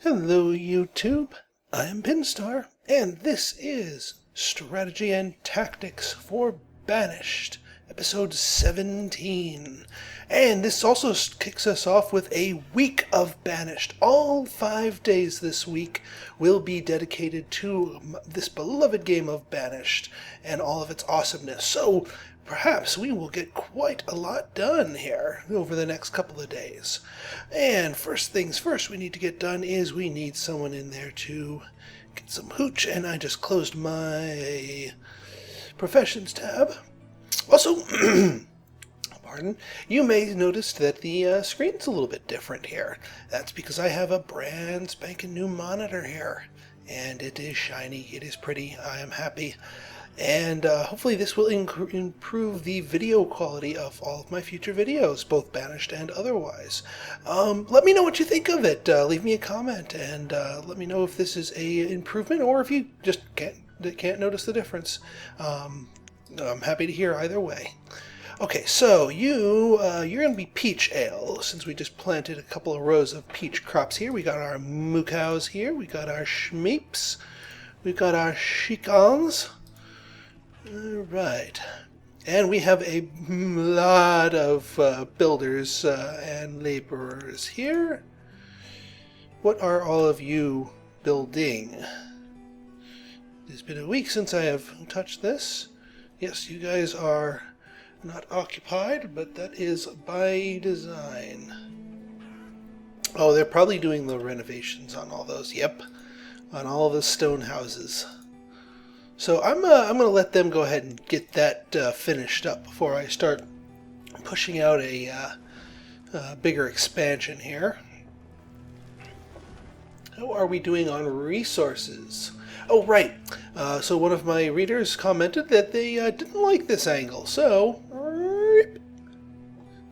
Hello YouTube, I am Pinstar, and this is Strategy and Tactics for Banished, episode 17. And this also kicks us off with a week of Banished. All 5 days this week will be dedicated to this beloved game of Banished and all of its awesomeness. So perhaps we will get quite a lot done here over the next couple of days. And first things first we need to get done is we need someone in there to get some hooch, and I just closed my professions tab. Also, pardon, you may notice that the screen's a little bit different here. That's because I have a brand spanking new monitor here, and it is shiny, it is pretty, I am happy. And hopefully this will improve the video quality of all of my future videos, both Banished and otherwise. Let me know what you think of it. Leave me a comment and let me know if this is a improvement or if you just can't notice the difference. I'm happy to hear either way. Okay, so you're going to be Peach Ale, since we just planted a couple of rows of peach crops here. We got our moo cows here, we got our schmeeps, we got our chicons. Alright, and we have a lot of builders and laborers here. What are all of you building? It's been a week since I have touched this. Yes, you guys are not occupied, but that is by design. Oh, they're probably doing the renovations on all those. Yep, on all the stone houses. So I'm going to let them go ahead and get that finished up before I start pushing out a bigger expansion here. How are we doing on resources? Oh, right. So one of my readers commented that they didn't like this angle. So,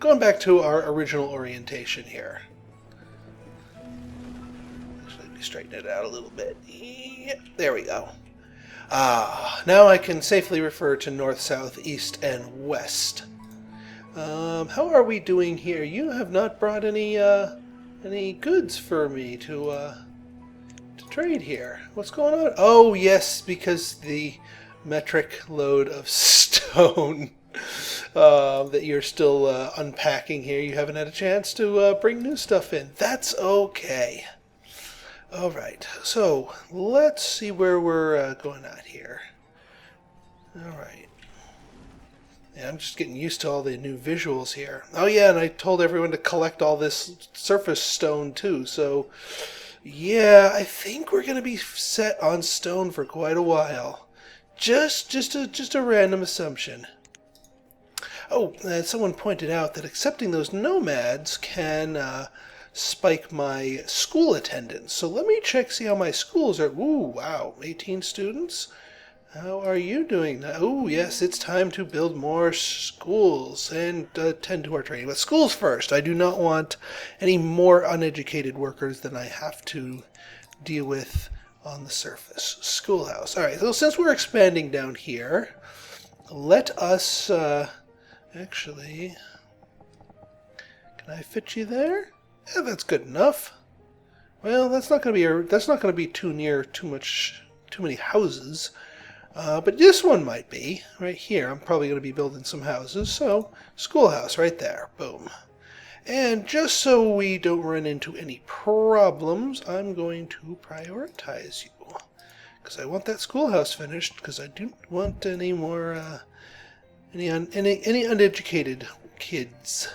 going back to our original orientation here. Actually, let me straighten it out a little bit. Yep, there we go. Now I can safely refer to north, south, east, and west. How are we doing here? You have not brought any goods for me to trade here. What's going on? Oh, yes, because the metric load of stone that you're still unpacking here. You haven't had a chance to bring new stuff in. That's okay. Alright, so let's see where we're going at here. Alright. Yeah, I'm just getting used to all the new visuals here. Oh yeah, and I told everyone to collect all this surface stone too, so yeah, I think we're going to be set on stone for quite a while. Just a random assumption. Oh, and someone pointed out that accepting those nomads can spike my school attendance. So let me see how my schools are. Ooh, wow, 18 students? How are you doing now? Oh, yes, it's time to build more schools and attend to our training. But schools first. I do not want any more uneducated workers than I have to deal with on the surface. Schoolhouse. All right, so since we're expanding down here, let us actually, can I fit you there? Yeah, that's good enough. Well, that's not going to be too many houses. But this one might be right here. I'm probably going to be building some houses. So, schoolhouse right there. Boom. And just so we don't run into any problems, I'm going to prioritize you, because I want that schoolhouse finished. Because I don't want any more any uneducated kids.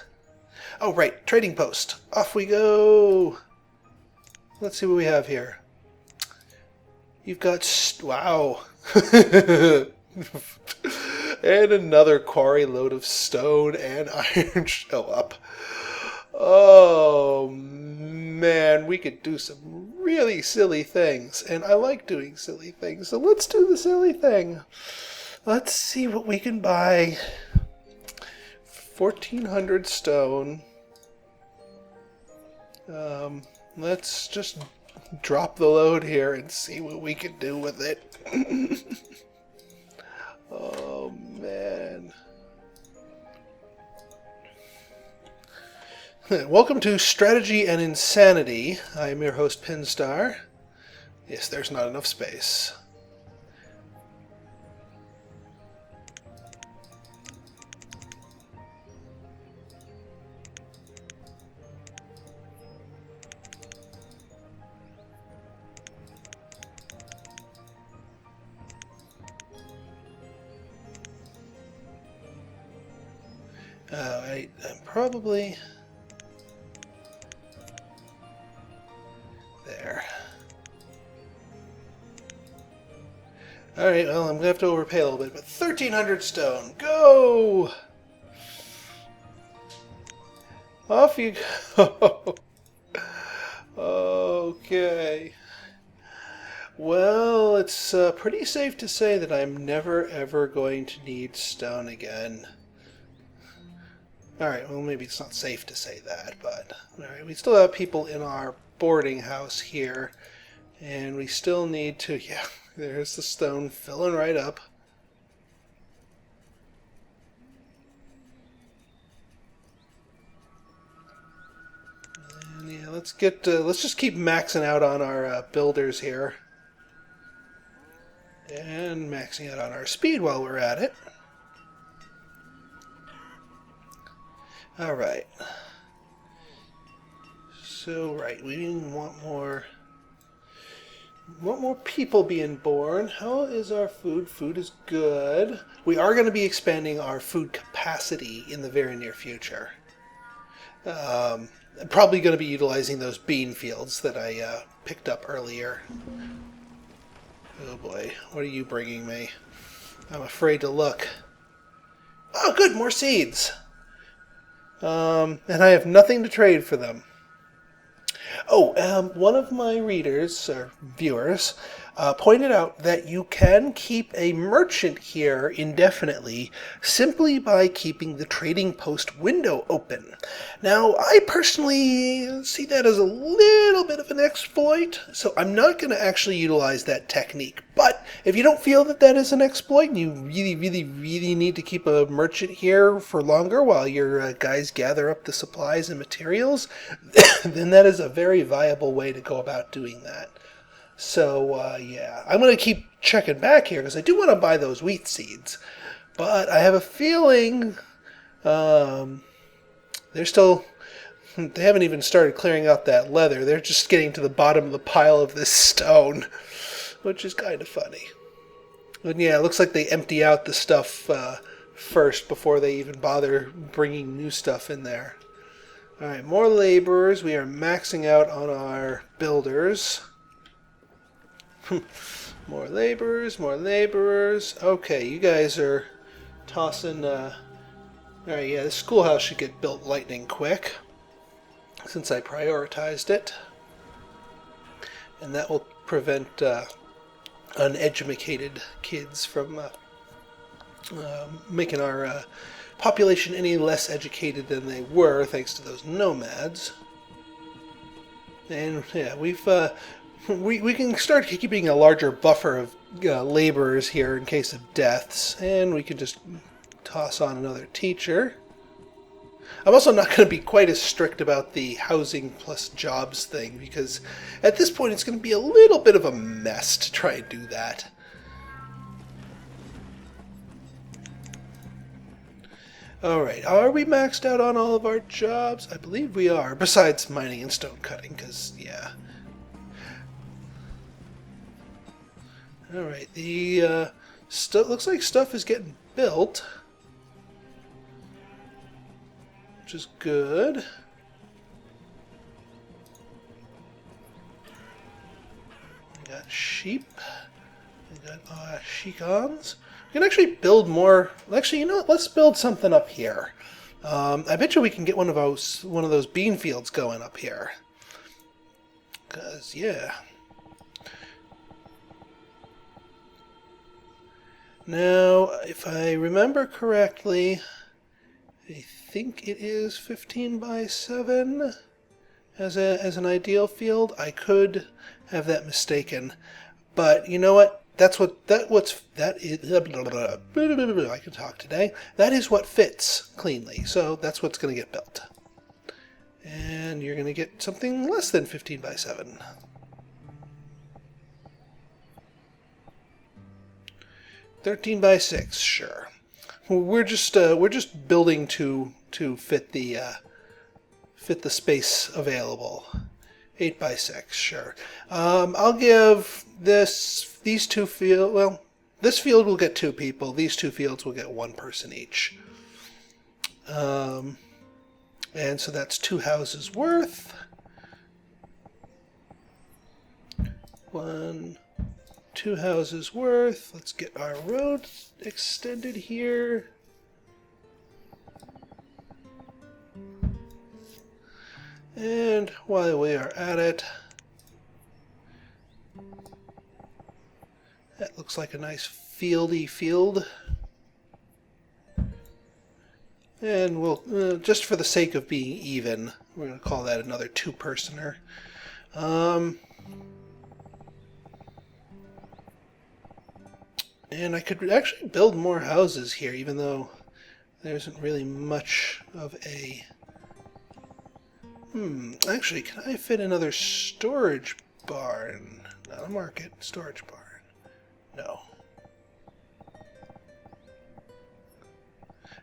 Oh, right, trading post. Off we go. Let's see what we have here. You've got, wow. And another quarry load of stone and iron show up. Oh, man, we could do some really silly things. And I like doing silly things, so let's do the silly thing. Let's see what we can buy. 1,400 stone. Let's just drop the load here and see what we can do with it. Oh, man. Welcome to Strategy and Insanity. I am your host, Pinstar. Yes, there's not enough space. I'm probably there. Alright, well, I'm going to have to overpay a little bit, but 1,300 stone. Go! Off you go. Okay. Well, it's pretty safe to say that I'm never ever going to need stone again. Alright, well, maybe it's not safe to say that, but alright, we still have people in our boarding house here, and we still need to, yeah, there's the stone filling right up. And yeah, let's just keep maxing out on our builders here. And maxing out on our speed while we're at it. Alright. So, right, we want more people being born. How is our food? Food is good. We are going to be expanding our food capacity in the very near future. Probably going to be utilizing those bean fields that I picked up earlier. Oh boy, what are you bringing me? I'm afraid to look. Oh good, more seeds! And I have nothing to trade for them. Oh, one of my readers, or viewers, pointed out that you can keep a merchant here indefinitely simply by keeping the trading post window open. Now, I personally see that as a little bit of an exploit, so I'm not going to actually utilize that technique. But if you don't feel that that is an exploit and you really need to keep a merchant here for longer while your guys gather up the supplies and materials, then that is a very viable way to go about doing that. So, yeah, I'm going to keep checking back here because I do want to buy those wheat seeds. But I have a feeling they haven't even started clearing out that leather. They're just getting to the bottom of the pile of this stone, which is kind of funny. But yeah, it looks like they empty out the stuff first before they even bother bringing new stuff in there. Alright, more laborers. We are maxing out on our builders. More laborers, more laborers. Okay, you guys are tossing... Alright, yeah, this schoolhouse should get built lightning quick, since I prioritized it. And that will prevent uneducated kids from making our population any less educated than they were, thanks to those nomads. And yeah, we can start keeping a larger buffer of laborers here in case of deaths, and we can just toss on another teacher. I'm also not going to be quite as strict about the housing plus jobs thing, because at this point it's going to be a little bit of a mess to try and do that. Alright, are we maxed out on all of our jobs? I believe we are, besides mining and stone cutting, because, yeah. Alright, the looks like stuff is getting built, which is good. We got sheep. We got shikans. We can actually build more. Actually, you know what? Let's build something up here. I bet you we can get one of those bean fields going up here. Cause yeah. Now, if I remember correctly, I think it is 15 by 7 as an ideal field. I could have that mistaken, but you know what? I can talk today. That is what fits cleanly, so that's what's going to get built. And you're going to get something less than 15 by 7. 13 by 6, sure. We're just building to fit the space available. 8 by 6, sure. I'll give these two field. Well, this field will get 2 people. These 2 fields will get 1 person each. And so that's 2 houses worth. 1, 2 houses worth. Let's get our road extended here. And while we are at it, that looks like a nice fieldy field. And we'll, just for the sake of being even, we're going to call that another 2-personer. And I could actually build more houses here, even though there isn't really much of a... Actually, can I fit another storage barn? Not a market, storage barn. No.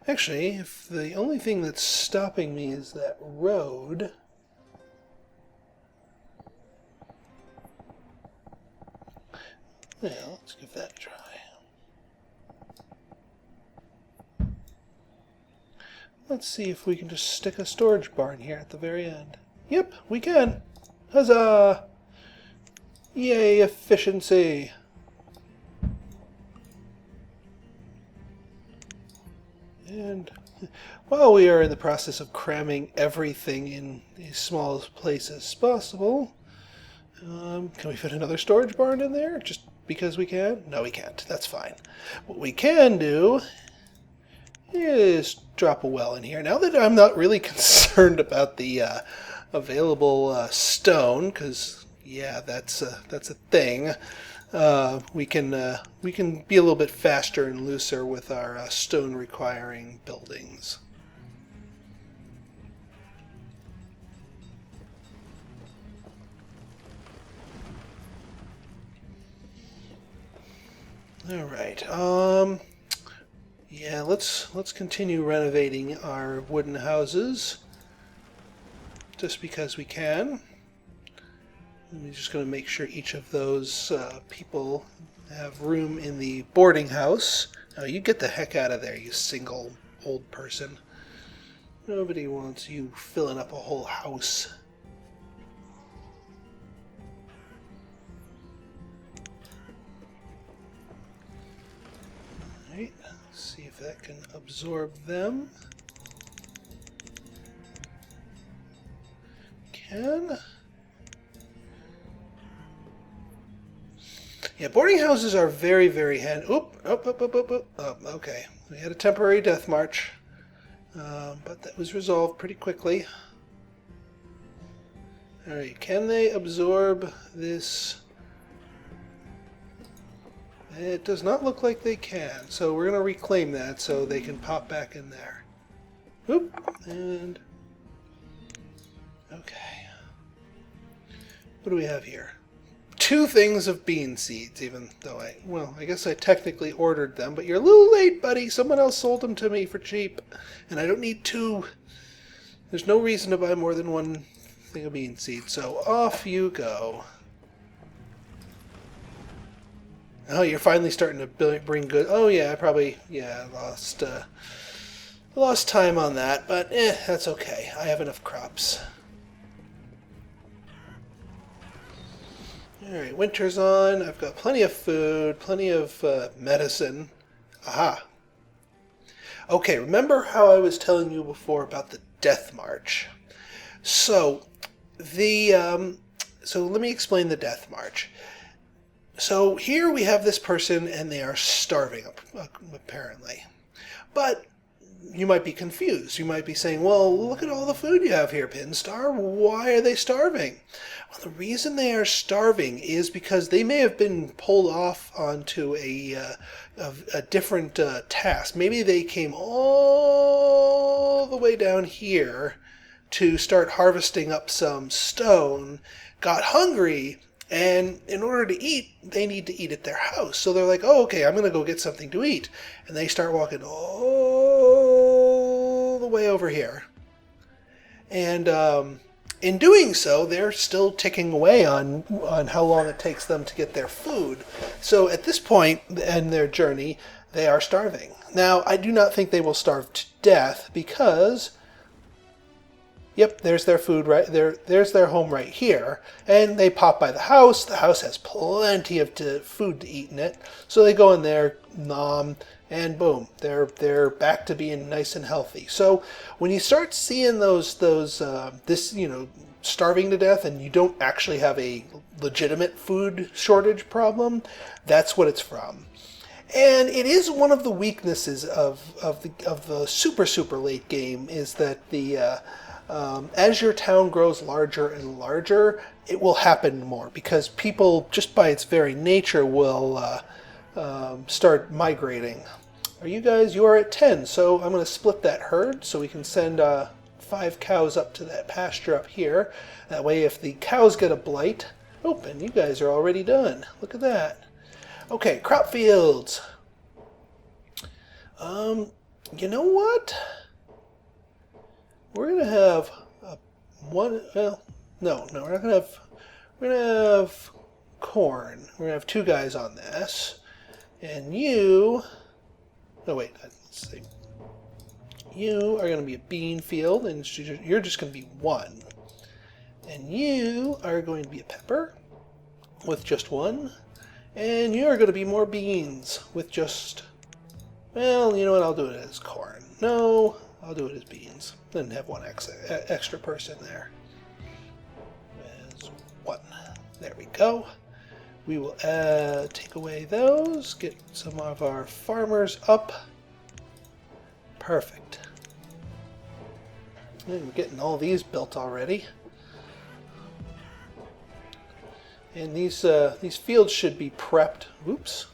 Actually, if the only thing that's stopping me is that road... Yeah, let's give that a try. Let's see if we can just stick a storage barn here at the very end. Yep, we can. Huzzah! Yay, efficiency! And while we are in the process of cramming everything in as small a place as possible, can we fit another storage barn in there just because we can? No, we can't. That's fine. What we can do is drop a well in here. Now that I'm not really concerned about the available stone, because yeah, that's a thing. We can be a little bit faster and looser with our stone requiring buildings. All right. Yeah, let's continue renovating our wooden houses just because we can. I'm just going to make sure each of those people have room in the boarding house. Now, you get the heck out of there, you single old person. Nobody wants you filling up a whole house. Alright, let's see if that can absorb them. Can. Yeah, boarding houses are very, very handy. Oop, okay. We had a temporary death march, but that was resolved pretty quickly. Alright, can they absorb this? It does not look like they can, so we're going to reclaim that so they can pop back in there. Oop, and... okay. What do we have here? 2 things of bean seeds, even though I guess I technically ordered them, but you're a little late, buddy. Someone else sold them to me for cheap, and I don't need 2. There's no reason to buy more than 1 thing of bean seeds, so off you go. Oh, you're finally starting to bring good... Oh, yeah, I probably, lost time on that, but that's okay. I have enough crops. Alright, winter's on. I've got plenty of food, plenty of medicine. Aha. Okay, remember how I was telling you before about the death march? So, so let me explain the death march. So here we have this person and they are starving, apparently. But you might be confused. You might be saying, well, look at all the food you have here, Pinstar. Why are they starving? Well, the reason they are starving is because they may have been pulled off onto a different task. Maybe they came all the way down here to start harvesting up some stone got hungry, and in order to eat, they need to eat at their house. So they're like, oh, okay, I'm going to go get something to eat. And they start walking all the way over here. And in doing so, they're still ticking away on how long it takes them to get their food. So at this point in their journey, they are starving. Now, I do not think they will starve to death because, yep, there's their food right there. There's their home right here. And they pop by the house. The house has plenty of food to eat in it. So they go in there, nom, and boom, they're back to being nice and healthy. So when you start seeing this, starving to death, and you don't actually have a legitimate food shortage problem, that's what it's from. And it is one of the weaknesses of the super late game is that as your town grows larger and larger, it will happen more because people, just by its very nature, will start migrating. You are at 10, so I'm going to split that herd so we can send 5 cows up to that pasture up here. That way if the cows get a blight, and you guys are already done. Look at that. Okay, crop fields. You know what? We're going to have we're not going to have, we're going to have corn. We're going to have 2 guys on this. And you, let's see. You are going to be a bean field, and you're just going to be 1. And you are going to be a pepper with just 1. And you are going to be more beans with just, well, you know what, I'll do it as corn. No, I'll do it as beans. Then have 1 extra person there. As 1. There we go. We will take away those, get some of our farmers up. Perfect. And we're getting all these built already. And these fields should be prepped. Oops.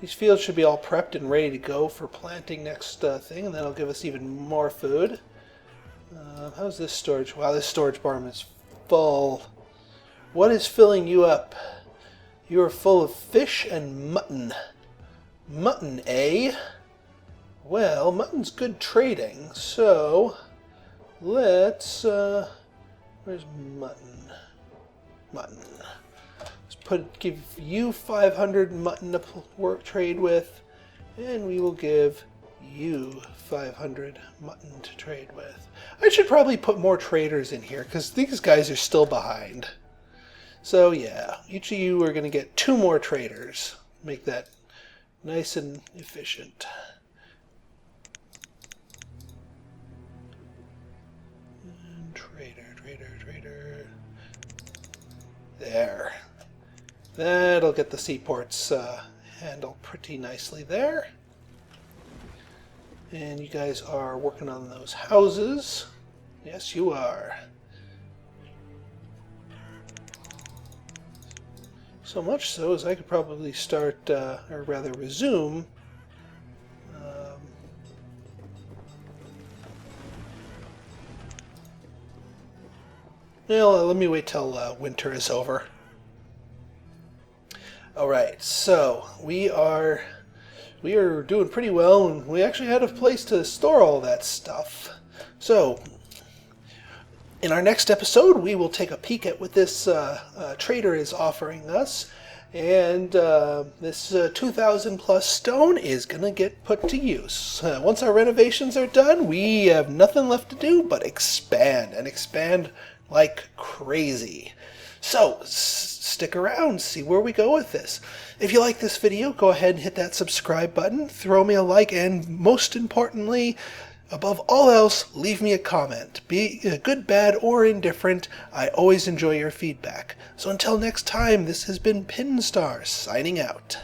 These fields should be all prepped and ready to go for planting next thing, and that'll give us even more food. How's this storage? Wow, this storage barn is full. What is filling you up? You are full of fish and mutton. Mutton, eh? Well, mutton's good trading, so let's, where's mutton? Mutton. Let's give you 500 mutton to trade with, and we will give you 500 mutton to trade with. I should probably put more traders in here, because these guys are still behind. So yeah, each of you are going to get 2 more traders. Make that nice and efficient. And trader. There. That'll get the seaports handled pretty nicely there. And you guys are working on those houses. Yes, you are. So much so as I could probably start, or rather resume, well, let me wait till winter is over. Alright, so we are doing pretty well, and we actually had a place to store all that stuff. So, in our next episode, we will take a peek at what this trader is offering us, and this 2,000 plus stone is going to get put to use. Once our renovations are done, we have nothing left to do but expand, and expand like crazy. So, stick around, see where we go with this. If you like this video, go ahead and hit that subscribe button, throw me a like, and most importantly, above all else, leave me a comment. Be good, bad, or indifferent. I always enjoy your feedback. So until next time, this has been Pinstar, signing out.